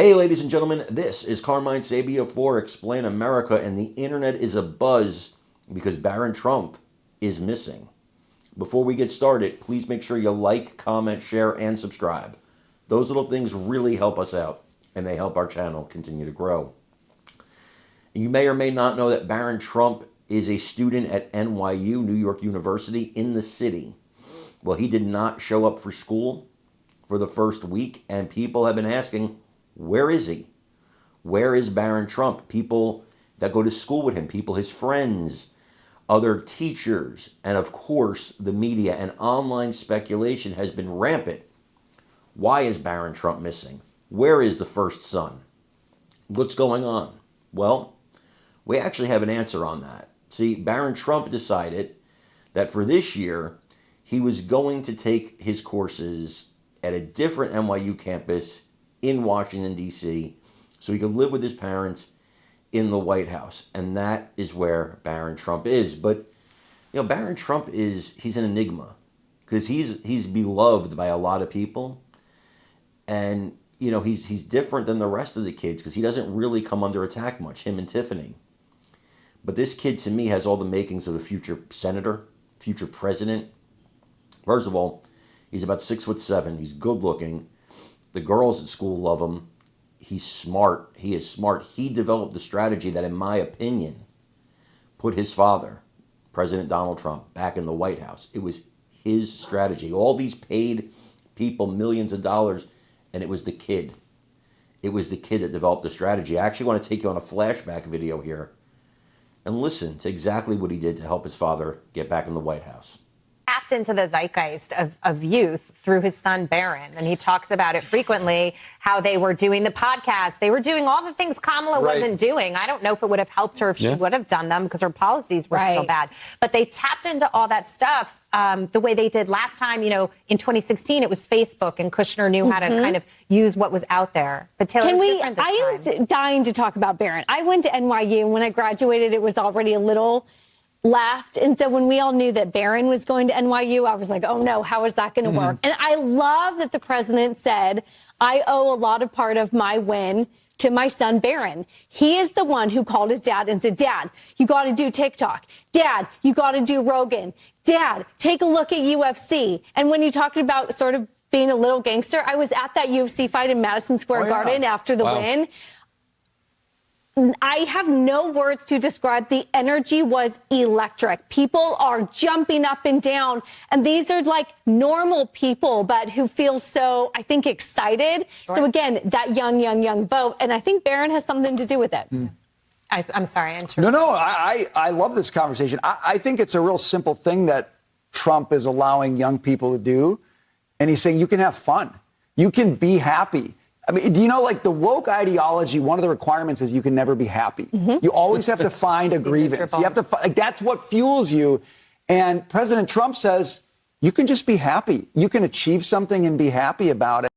Hey, ladies and gentlemen, this is Carmine Sabia for Explain America, and the internet is abuzz because Barron Trump is missing. Before we get started, please make sure you like, comment, share, and subscribe. Those little things really help us out, and they help our channel continue to grow. You may or may not know that Barron Trump is a student at NYU, New York University, in the city. Well, he did not show up for school for the first week, and people have been asking, where is he? Where is Barron Trump? People that go to school with him, people, his friends, other teachers, and of course, the media and online speculation has been rampant. Why is Barron Trump missing? Where is the first son? What's going on? Well, we actually have an answer on that. See, Barron Trump decided that for this year, he was going to take his courses at a different NYU campus in Washington, D.C., so he could live with his parents in the White House. And that is where Barron Trump is. But, Barron Trump he's an enigma because he's beloved by a lot of people. And, he's different than the rest of the kids because he doesn't really come under attack much, him and Tiffany. But this kid, to me, has all the makings of a future senator, future president. First of all, he's about 6'7". He's good looking. The girls at school love him. He's smart. He is smart. He developed the strategy that, in my opinion, put his father, President Donald Trump, back in the White House. It was his strategy. All these paid people millions of dollars, and it was the kid. It was the kid that developed the strategy. I actually want to take you on a flashback video here and listen to exactly what he did to help his father get back in the White House. Tapped into the zeitgeist of youth through his son Barron, and he talks about it frequently, how they were doing the podcast, they were doing all the things Kamala wasn't doing. I don't know if it would have helped her if she would have done them because her policies were so bad, but they tapped into all that stuff the way they did last time. In 2016 it was Facebook, and Kushner knew how to kind of use what was out there. But Taylor, I am dying to talk about Barron. I went to NYU, and when I graduated it was already a little laughed. And so when we all knew that Barron was going to NYU, I was like, oh no, how is that going to work? And I love that the president said, I owe a lot of part of my win to my son, Barron. He is the one who called his dad and said, Dad, you got to do TikTok. Dad, you got to do Rogan. Dad, take a look at UFC. And when you talked about sort of being a little gangster, I was at that UFC fight in Madison Square Garden after the win. I have no words to describe. The energy was electric. People are jumping up and down. And these are like normal people, but who feel so, I think, excited. Sure. So again, that young vote. And I think Barron has something to do with it. I'm sorry. No, I love this conversation. I think it's a real simple thing that Trump is allowing young people to do. And he's saying you can have fun. You can be happy. I mean, do you know, like the woke ideology, one of the requirements is you can never be happy. You always have to find a grievance. You have to, that's what fuels you. And President Trump says you can just be happy. You can achieve something and be happy about it.